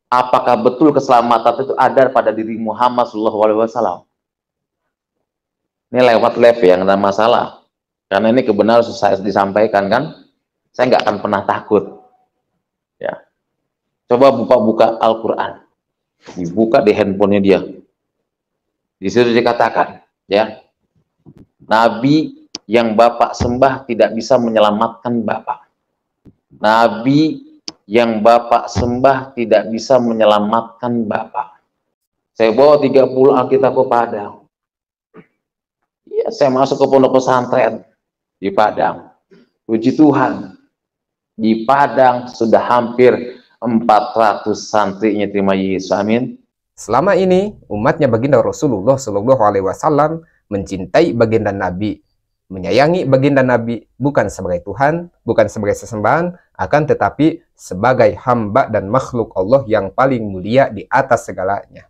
Apakah betul keselamatan itu ada pada diri Muhammad SAW? Ini lewat live ya, nggak ada masalah. Karena ini kebenaran saya disampaikan kan, saya nggak akan pernah takut. Ya, coba buka-buka Al-Quran, dibuka di handphonenya dia. Di situ dikatakan, ya, Nabi yang Bapak sembah tidak bisa menyelamatkan Bapak. Nabi yang Bapak sembah tidak bisa menyelamatkan Bapak. Saya bawa 30 Alkitab ke Padang. Ya, saya masuk ke pondok pesantren di Padang. Puji Tuhan, di Padang sudah hampir 400 santrinya terima Yesus. Amin. Selama ini, umatnya baginda Rasulullah Shallallahu Alaihi Wasallam mencintai baginda Nabi, menyayangi baginda Nabi bukan sebagai Tuhan, bukan sebagai sesembahan, akan tetapi sebagai hamba dan makhluk Allah yang paling mulia di atas segalanya.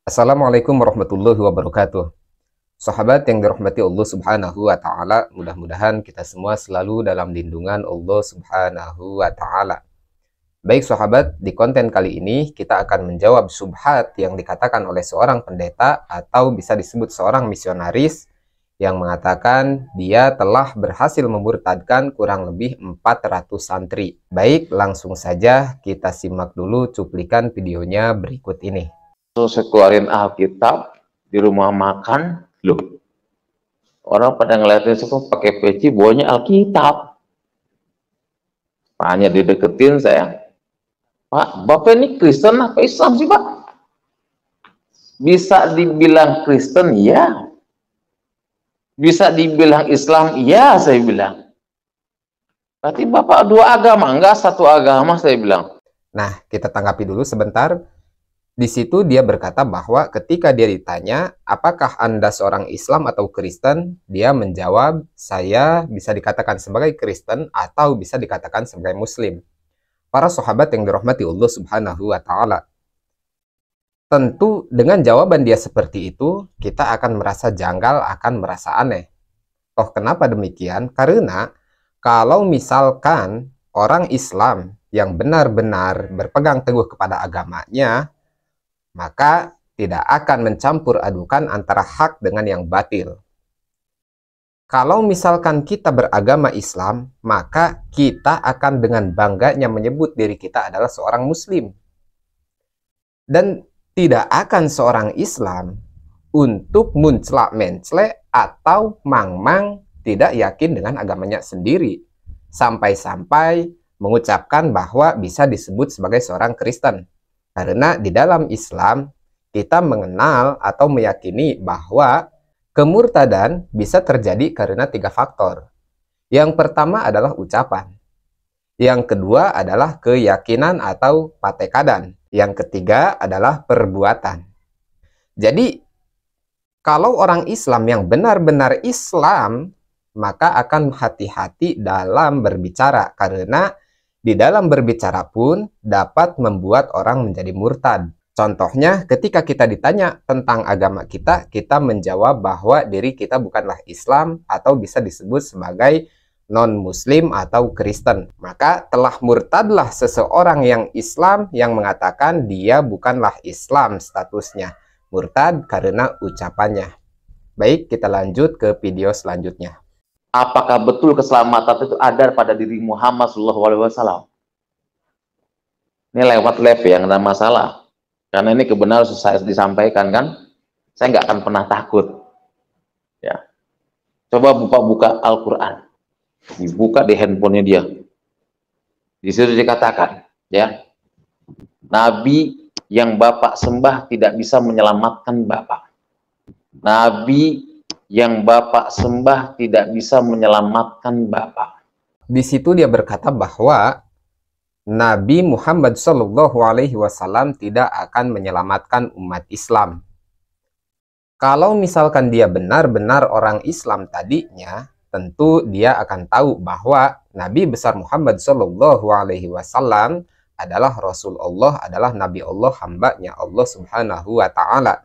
Assalamualaikum warahmatullahi wabarakatuh. Sahabat yang dirahmati Allah Subhanahu wa Ta'ala, mudah-mudahan kita semua selalu dalam lindungan Allah Subhanahu wa Ta'ala. Baik sahabat, di konten kali ini kita akan menjawab syubhat yang dikatakan oleh seorang pendeta atau bisa disebut seorang misionaris yang mengatakan dia telah berhasil memurtadkan kurang lebih 400 santri. Baik, langsung saja kita simak dulu cuplikan videonya berikut ini. Terus saya keluarin Alkitab di rumah makan, loh, orang pada ngeliatin saya pakai peci, bawanya Alkitab. Hanya dideketin saya, Pak, Bapak ini Kristen apa Islam sih Pak? Bisa dibilang Kristen, ya. Bisa dibilang Islam, ya, saya bilang. Berarti Bapak dua agama, enggak satu agama, saya bilang. Nah, kita tanggapi dulu sebentar. Di situ dia berkata bahwa ketika dia ditanya, apakah Anda seorang Islam atau Kristen? Dia menjawab, saya bisa dikatakan sebagai Kristen atau bisa dikatakan sebagai Muslim. Para sahabat yang dirahmati Allah Subhanahu wa Ta'ala. Tentu dengan jawaban dia seperti itu, kita akan merasa janggal, akan merasa aneh. Oh, kenapa demikian? Karena kalau misalkan orang Islam yang benar-benar berpegang teguh kepada agamanya, maka tidak akan mencampur adukan antara hak dengan yang batil. Kalau misalkan kita beragama Islam, maka kita akan dengan bangganya menyebut diri kita adalah seorang Muslim. Dan tidak akan seorang Islam untuk munclak-menclek atau mang-mang tidak yakin dengan agamanya sendiri, sampai-sampai mengucapkan bahwa bisa disebut sebagai seorang Kristen. Karena di dalam Islam, kita mengenal atau meyakini bahwa kemurtadan bisa terjadi karena 3 faktor. Yang pertama adalah ucapan. Yang kedua adalah keyakinan atau patekadan. Yang ketiga adalah perbuatan. Jadi, kalau orang Islam yang benar-benar Islam, maka akan hati-hati dalam berbicara. Karena di dalam berbicara pun dapat membuat orang menjadi murtad. Contohnya ketika kita ditanya tentang agama kita, kita menjawab bahwa diri kita bukanlah Islam atau bisa disebut sebagai non-Muslim atau Kristen. Maka telah murtadlah seseorang yang Islam yang mengatakan dia bukanlah Islam statusnya. Murtad karena ucapannya. Baik, kita lanjut ke video selanjutnya. Apakah betul keselamatan itu ada pada diri Muhammad SAW? Ini lewat live ya, nggak ada masalah. Karena ini kebenaran saya disampaikan kan, saya nggak akan pernah takut. Ya, coba buka-buka Al-Quran, dibuka di handphonenya dia. Di situ dikatakan, ya, Nabi yang Bapak sembah tidak bisa menyelamatkan Bapak. Nabi yang Bapak sembah tidak bisa menyelamatkan Bapak. Di situ dia berkata bahwa Nabi Muhammad Shallallahu Alaihi Wasallam tidak akan menyelamatkan umat Islam. Kalau misalkan dia benar-benar orang Islam tadinya, tentu dia akan tahu bahwa Nabi besar Muhammad Shallallahu Alaihi Wasallam adalah Rasul Allah, adalah Nabi Allah, hambanya Allah Subhanahu wa Ta'ala.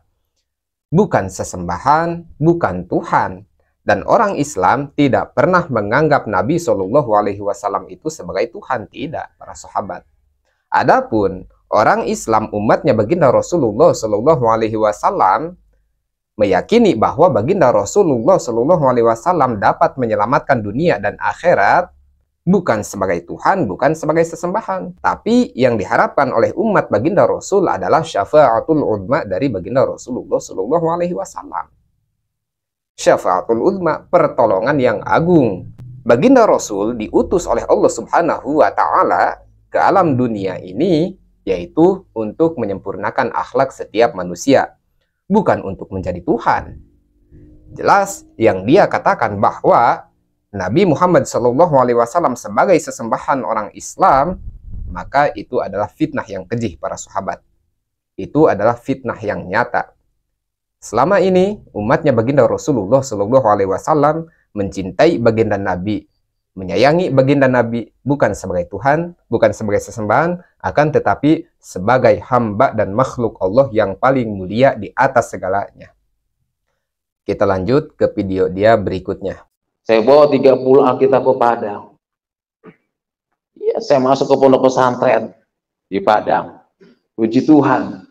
Bukan sesembahan, bukan Tuhan, Dan orang Islam tidak pernah menganggap Nabi Shallallahu Alaihi Wasallam itu sebagai Tuhan, tidak, para sahabat. Adapun orang Islam umatnya baginda Rasulullah Shallallahu Alaihi Wasallam meyakini bahwa baginda Rasulullah Shallallahu Alaihi Wasallam dapat menyelamatkan dunia dan akhirat, bukan sebagai Tuhan, bukan sebagai sesembahan. Tapi yang diharapkan oleh umat baginda Rasul adalah syafa'atul uzma dari baginda Rasulullah Shallallahu Alaihi Wasallam. Syafa'atul uzma, pertolongan yang agung. Baginda Rasul diutus oleh Allah Subhanahu wa Ta'ala ke alam dunia ini, yaitu untuk menyempurnakan akhlak setiap manusia, bukan untuk menjadi Tuhan. Jelas yang dia katakan bahwa Nabi Muhammad SAW sebagai sesembahan orang Islam, maka itu adalah fitnah yang keji, para sahabat. Itu adalah fitnah yang nyata. Selama ini umatnya baginda Rasulullah SAW mencintai baginda Nabi, menyayangi baginda Nabi bukan sebagai Tuhan, bukan sebagai sesembahan, akan tetapi sebagai hamba dan makhluk Allah yang paling mulia di atas segalanya. Kita lanjut ke video dia berikutnya. Saya bawa 30 Alkitab ke Padang. Ya, saya masuk ke pondok pesantren di Padang. Puji Tuhan,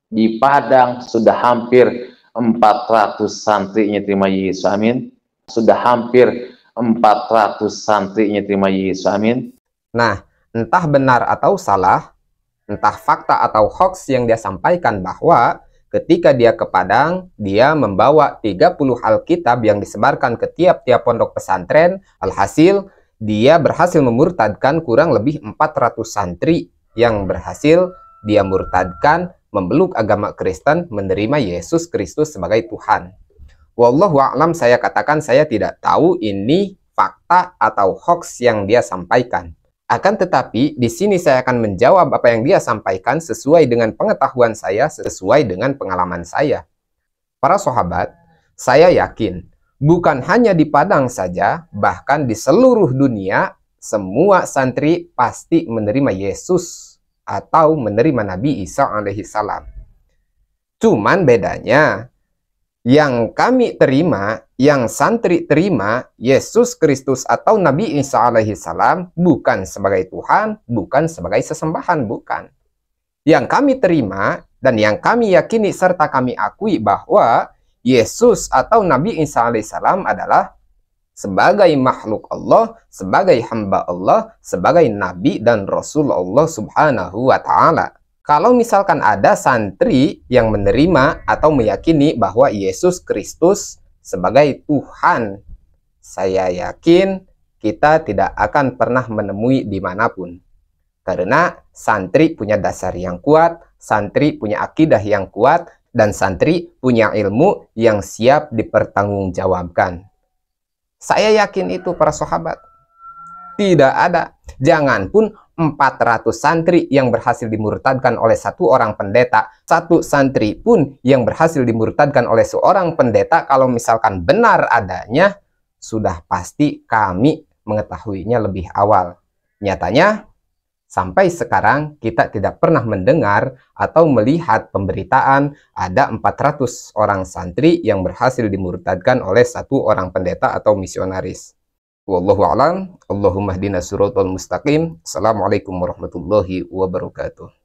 di Padang sudah hampir 400 santrinya terima Yesus, amin. Sudah hampir 400 santrinya terima Yesus, amin. Nah, entah benar atau salah, entah fakta atau hoax yang dia sampaikan bahwa ketika dia ke Padang, dia membawa 30 Alkitab yang disebarkan ke tiap-tiap pondok pesantren. Alhasil, dia berhasil memurtadkan kurang lebih 400 santri yang berhasil dia murtadkan, memeluk agama Kristen, menerima Yesus Kristus sebagai Tuhan. Wallahu a'lam, saya katakan saya tidak tahu ini fakta atau hoax yang dia sampaikan. Akan tetapi, di sini saya akan menjawab apa yang dia sampaikan sesuai dengan pengetahuan saya, sesuai dengan pengalaman saya. Para sahabat, saya yakin, bukan hanya di Padang saja, bahkan di seluruh dunia, semua santri pasti menerima Yesus atau menerima Nabi Isa alaihissalam. Cuman bedanya, yang kami terima, yang santri terima, Yesus Kristus atau Nabi Isa alaihissalam bukan sebagai Tuhan, bukan sebagai sesembahan, bukan. Yang kami terima dan yang kami yakini serta kami akui bahwa Yesus atau Nabi Isa alaihissalam adalah sebagai makhluk Allah, sebagai hamba Allah, sebagai Nabi dan Rasul Allah Subhanahu wa Ta'ala. Kalau misalkan ada santri yang menerima atau meyakini bahwa Yesus Kristus sebagai Tuhan, saya yakin kita tidak akan pernah menemui dimanapun. Karena santri punya dasar yang kuat, santri punya akidah yang kuat, dan santri punya ilmu yang siap dipertanggungjawabkan. Saya yakin itu, para sahabat. Tidak ada, jangan pun 400 santri yang berhasil dimurtadkan oleh satu orang pendeta, satu santri pun yang berhasil dimurtadkan oleh seorang pendeta, kalau misalkan benar adanya, sudah pasti kami mengetahuinya lebih awal. Nyatanya, sampai sekarang kita tidak pernah mendengar atau melihat pemberitaan ada 400 orang santri yang berhasil dimurtadkan oleh satu orang pendeta atau misionaris. Wallahu a'lam. Allahumma hdina siratal mustaqim. Assalamualaikum warahmatullahi wabarakatuh.